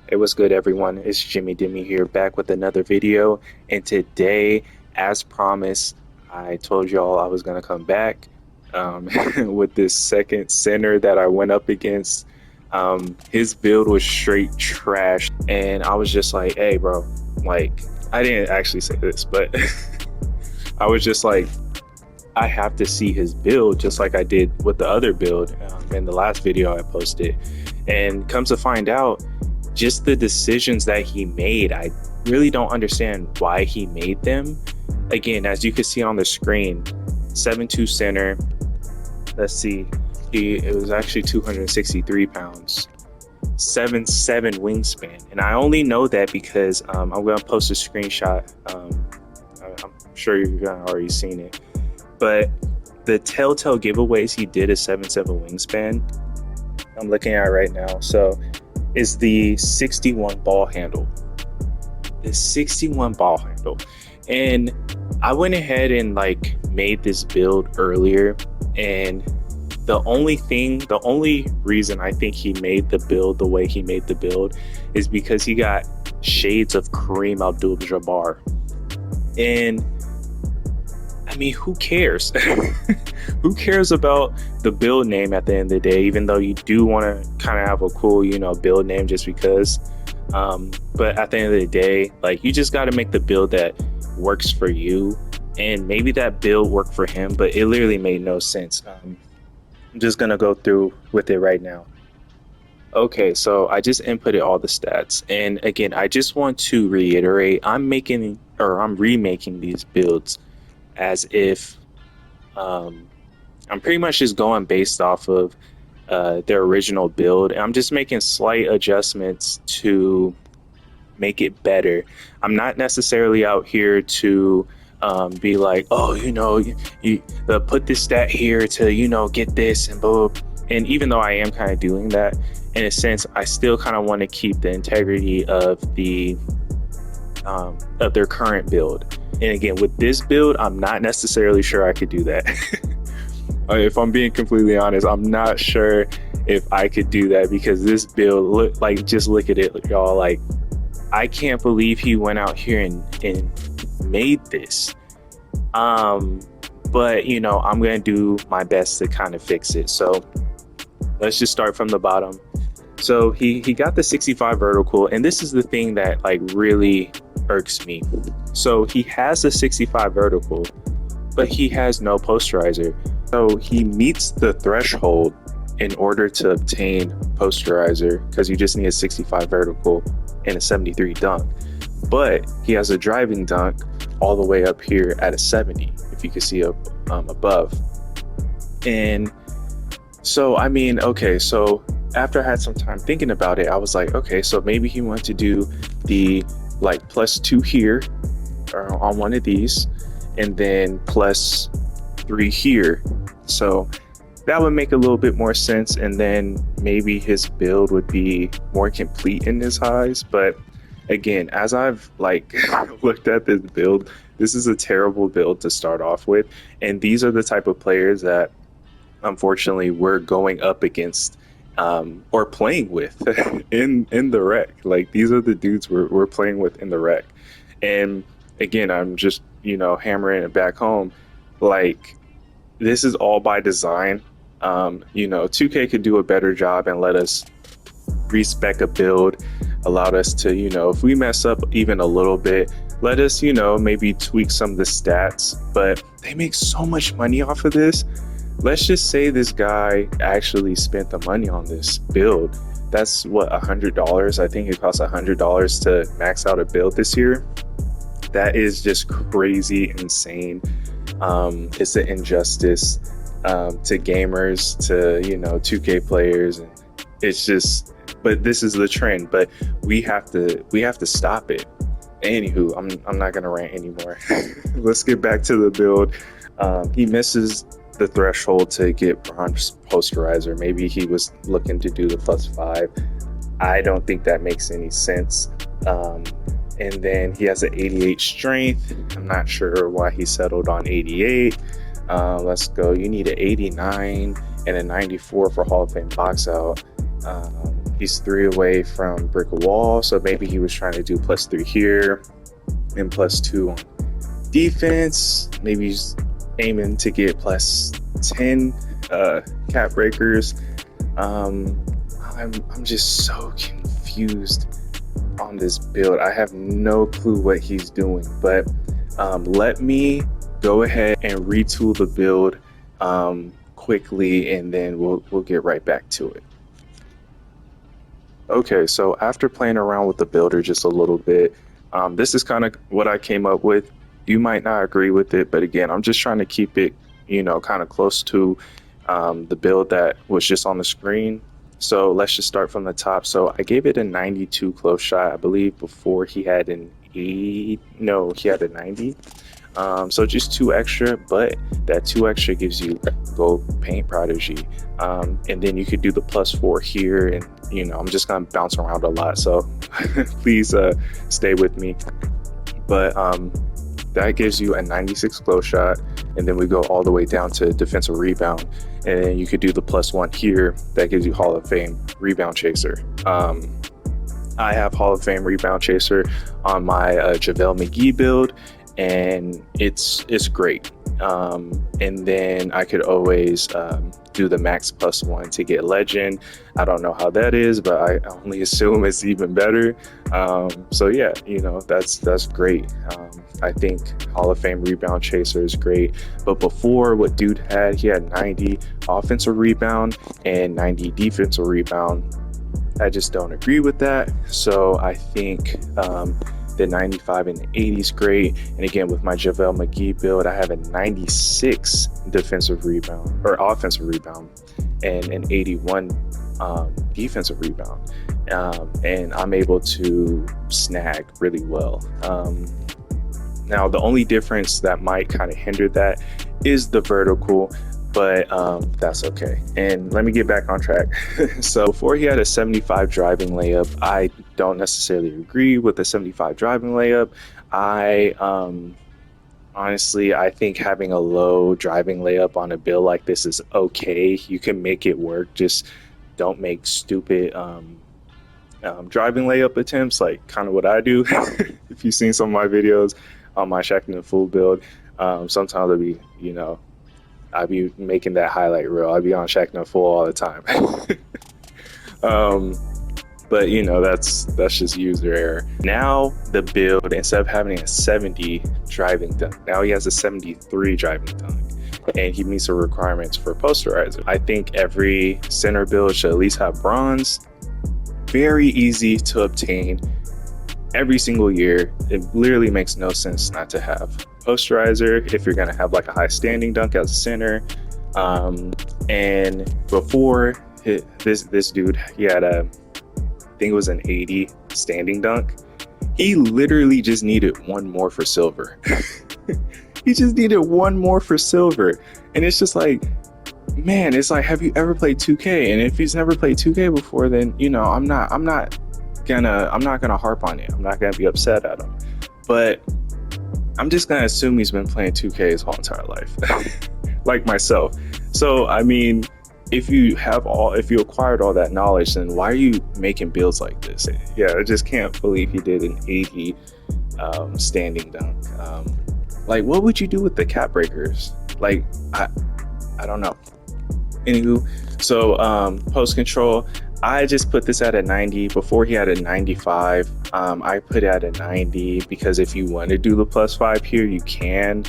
Hey, what's good, everyone? It's Jimmy Dimmy here, back with another video. And today, as promised, I told y'all I was gonna come back with this second center that I went up against. His build was straight trash, and I was just like, "Hey, bro!" Like, I didn't actually say this, but I was just like, "I have to see his build, just like I did with the other build in the last video I posted." And comes to find out, just the decisions that he made, I really don't understand why he made them. Again, as you can see on the screen, 7'2" center. Let's see, it was actually 263 pounds, 7'7" wingspan. And I only know that because I'm going to post a screenshot. I'm sure you've already seen it. But the telltale giveaways he did a 7'7" wingspan, I'm looking at right now. So is the 61 ball handle. The 61 ball handle. And I went ahead and like made this build earlier, and the only reason I think he made the build the way he made the build is because he got shades of Kareem Abdul-Jabbar. And I mean, who cares? Who cares about the build name at the end of the day, even though you do want to kind of have a cool, build name just because. But at the end of the day, like, you just got to make the build that works for you. And maybe that build worked for him, but it literally made no sense. I'm just going to go through with it right now. Okay, so I just inputted all the stats. And again, I just want to reiterate, I'm remaking these builds as if I'm pretty much just going based off of their original build. And I'm just making slight adjustments to make it better. I'm not necessarily out here to be like, oh, you put this stat here to, get this and blah, blah. And even though I am kind of doing that, in a sense, I still kind of want to keep the integrity of their current build. And again, with this build, I'm not necessarily sure I could do that. If I'm being completely honest, I'm not sure if I could do that, because this build, just look at it, y'all. Like, I can't believe he went out here and made this. But I'm gonna do my best to kind of fix it. So let's just start from the bottom. So he got the 65 vertical, and this is the thing that like really irks me. So he has the 65 vertical, but he has no posterizer. So he meets the threshold in order to obtain posterizer, because you just need a 65 vertical and a 73 dunk. But he has a driving dunk all the way up here at a 70, if you can see up above. And so, I mean, okay, so after I had some time thinking about it, I was like, okay, so maybe he wanted to do the like +2 here or on one of these, and then +3 here. So that would make a little bit more sense, and then maybe his build would be more complete in his eyes. But again, as I've like looked at this build, this is a terrible build to start off with, and these are the type of players that unfortunately we're going up against or playing with in the rec. Like, these are the dudes we're playing with in the rec. And again, I'm just hammering it back home, like, this is all by design. 2K could do a better job and let us respec a build, allowed us to, if we mess up even a little bit, let us, maybe tweak some of the stats. But they make so much money off of this. Let's just say this guy actually spent the money on this build. That's what, $100? I think it costs $100 to max out a build this year. That is just crazy insane. It's an injustice to gamers, to 2K players, and it's just. But this is the trend. But we have to stop it. Anywho, I'm not gonna rant anymore. Let's get back to the build. He misses the threshold to get bronze posterizer. Maybe he was looking to do the +5. I don't think that makes any sense. And then he has an 88 strength. I'm not sure why he settled on 88. Let's go. You need an 89 and a 94 for Hall of Fame box out. He's 3 away from brick wall, so maybe he was trying to do +3 here and +2 on defense. Maybe he's aiming to get +10 cap breakers. I'm just so confused on this build. I have no clue what he's doing, but let me go ahead and retool the build quickly, and then we'll get right back to it. Okay, so after playing around with the builder just a little bit, this is kind of what I came up with. You might not agree with it, but again, I'm just trying to keep it, kind of close to the build that was just on the screen. So let's just start from the top. So I gave it a 92 close shot. I believe before he had an 80. No, he had a 90. So just 2 extra, but that 2 extra gives you gold paint prodigy. And then you could do the +4 here, and I'm just gonna bounce around a lot, so please stay with me. But that gives you a 96 close shot, and then we go all the way down to defensive rebound, and then you could do the +1 here. That gives you Hall of Fame rebound chaser. I have Hall of Fame rebound chaser on my JaVale McGee build, and it's great. And then I could always do the max +1 to get legend. I don't know how that is, but I only assume it's even better. So yeah, that's great. I think Hall of Fame rebound chaser is great. But before, what dude had, he had 90 offensive rebound and 90 defensive rebound. I just don't agree with that. So I think the 95 and 80 is great. And again, with my JaVale McGee build, I have a 96 defensive rebound or offensive rebound and an 81 defensive rebound. And I'm able to snag really well. Now, the only difference that might kind of hinder that is the vertical, but that's okay. And let me get back on track. So before, he had a 75 driving layup. I don't necessarily agree with the 75 driving layup. Honestly, I think having a low driving layup on a build like this is okay. You can make it work. Just don't make stupid driving layup attempts, like kind of what I do. If you've seen some of my videos on my Shaq and the Fool build, sometimes I'll be, I'll be making that highlight reel. I'll be on Shaq and the Fool all the time. But that's just user error. Now the build, instead of having a 70 driving dunk, now he has a 73 driving dunk, and he meets the requirements for posterizer. I think every center build should at least have bronze. Very easy to obtain every single year. It literally makes no sense not to have posterizer if you're gonna have like a high standing dunk as a center. And before, this dude, he had I think it was an 80 standing dunk. He literally just needed one more for silver. He just needed one more for silver. And it's just like, man, it's like, have you ever played 2K? And if he's never played 2K before, then I'm not gonna harp on it. I'm not gonna be upset at him. But I'm just gonna assume he's been playing 2K his whole entire life, like myself. So I mean, if you acquired all that knowledge, then why are you making builds like this? Yeah, I just can't believe he did an 80 standing dunk. Like, what would you do with the cap breakers? Like, I don't know. Anywho, so post control, I just put this at a 90. Before, he had a 95. I put it at a 90 because if you want to do the +5 here, you can.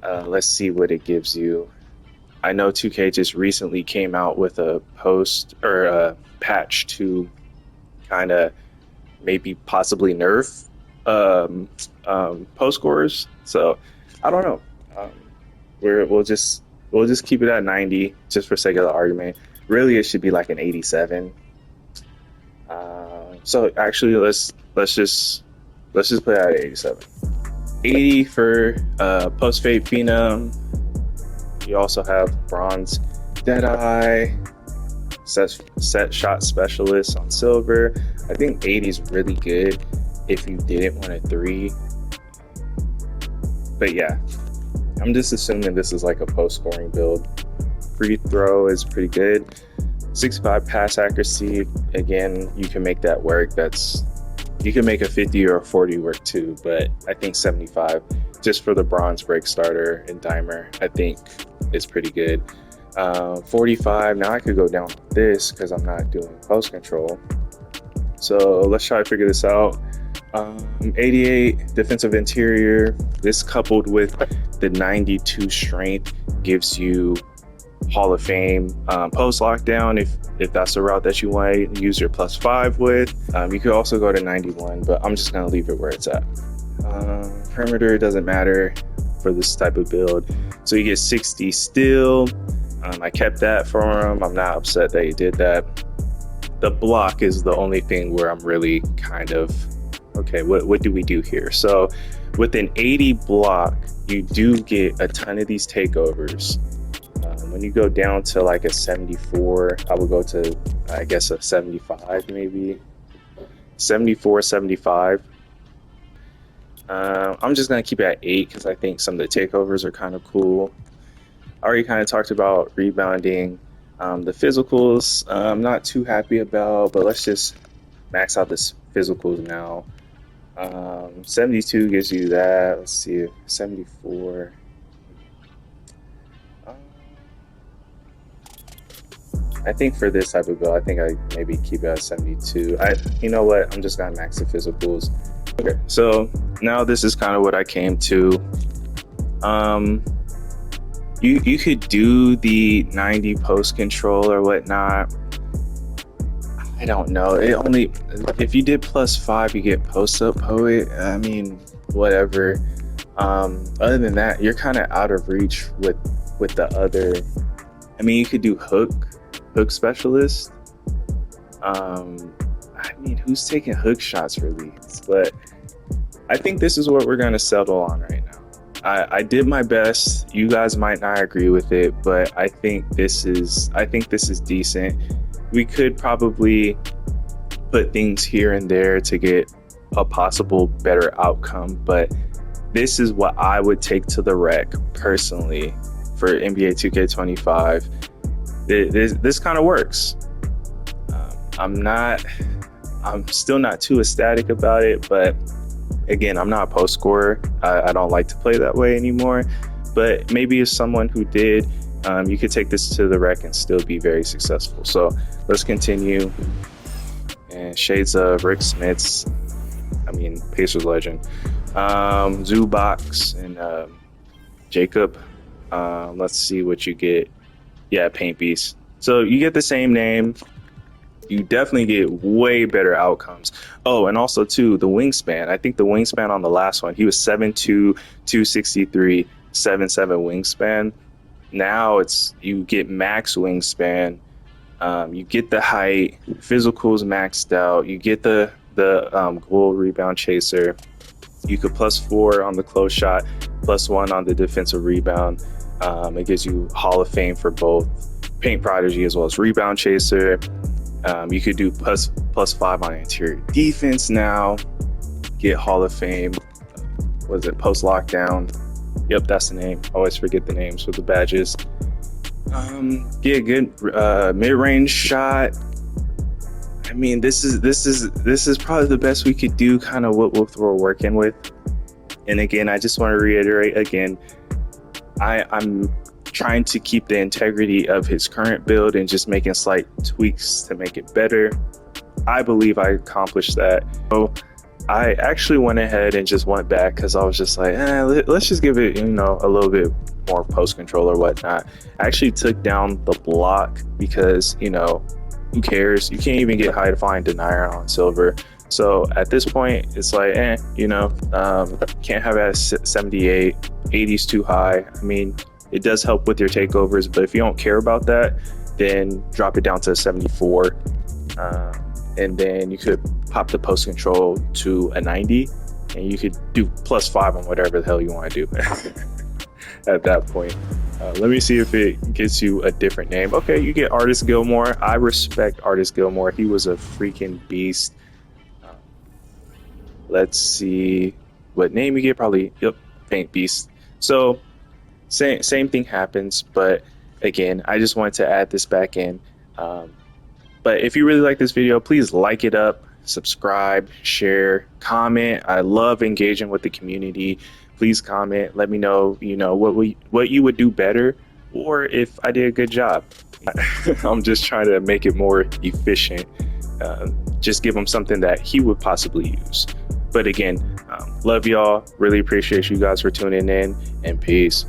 Let's see what it gives you. I know 2K just recently came out with a post or a patch to kind of maybe possibly nerf post scorers. So I don't know. We'll just keep it at 90 just for sake of the argument. Really, it should be like an 87. So actually, let's just put it at 87. 80 for post fade phenom. You also have bronze Deadeye, set shot specialist on silver. I think 80 is really good if you didn't want a 3. But yeah, I'm just assuming this is like a post scoring build. Free throw is pretty good. 65 pass accuracy, again, you can make that work. You can make a 50 or a 40 work too, but I think 75, just for the bronze break starter and dimer, I think is pretty good. 45, now I could go down with this because I'm not doing post control. So let's try to figure this out. 88 defensive interior, this coupled with the 92 strength gives you Hall of Fame post lockdown if that's the route that you want to use your +5 with. You could also go to 91, but I'm just going to leave it where it's at. Perimeter doesn't matter for this type of build. So you get 60 still. I kept that for him. I'm not upset that he did that. The block is the only thing where I'm really kind of, okay, what do we do here? So with an 80 block, you do get a ton of these takeovers. When you go down to like a 74, I would go to, I guess, a 75 maybe. 74, 75. I'm just going to keep it at 8 because I think some of the takeovers are kind of cool. I already kind of talked about rebounding. The physicals, I'm not too happy about, but let's just max out this physicals now. 72 gives you that. Let's see, 74. I think for this type of build, I think I maybe keep it at 72. You know what? I'm just gonna max the physicals. Okay, so now this is kind of what I came to. You could do the 90 post control or whatnot. I don't know. It only, if you did +5, you get post up poet. I mean, whatever. Other than that, you're kind of out of reach with the other. I mean, you could do hook specialist. I mean, who's taking hook shots for these? But I think this is what we're gonna settle on right now. I did my best. You guys might not agree with it, but I think this is decent. We could probably put things here and there to get a possible better outcome, but this is what I would take to the rec personally for NBA 2K25. This kind of works. I'm still not too ecstatic about it, but again, I'm not a post scorer. I don't like to play that way anymore, but maybe as someone who did, you could take this to the rec and still be very successful. So let's continue. And shades of Rick Smith's, I mean, Pacers legend, Zubox and Jacob. Let's see what you get. Yeah, Paint Beast. So you get the same name. You definitely get way better outcomes. Oh, and also too, the wingspan. I think the wingspan on the last one, he was 7'2", 263, 7'7" wingspan. Now you get max wingspan. You get the height, physicals maxed out. You get the goal rebound chaser. You could +4 on the close shot, +1 on the defensive rebound. It gives you Hall of Fame for both paint prodigy as well as rebound chaser. You could do +5 on interior defense now. Get Hall of Fame. What is it? Post lockdown. Yep, that's the name. Always forget the names for the badges. Get a good mid-range shot. I mean, this is probably the best we could do. Kind of what we're working with. And again, I just want to reiterate again. I'm trying to keep the integrity of his current build and just making slight tweaks to make it better. I believe I accomplished that. So I actually went ahead and just went back because I was just like, let's just give it, a little bit more post control or whatnot. I actually took down the block because, who cares? You can't even get high define denier on silver. So at this point, it's like, can't have it at 78. 80's too high. I mean, it does help with your takeovers, but if you don't care about that, then drop it down to 74. And then you could pop the post control to a 90, and you could do +5 on whatever the hell you want to do at that point. Let me see if it gets you a different name. Okay, you get Artist Gilmore. I respect Artist Gilmore. He was a freaking beast. Let's see what name you get. Probably, yep, Paint Beast. So same thing happens, but again, I just wanted to add this back in. But if you really like this video, please like it up, subscribe, share, comment. I love engaging with the community. Please comment. Let me know, what you would do better, or if I did a good job. I'm just trying to make it more efficient. Just give him something that he would possibly use. But again, love y'all. Really appreciate you guys for tuning in, and peace.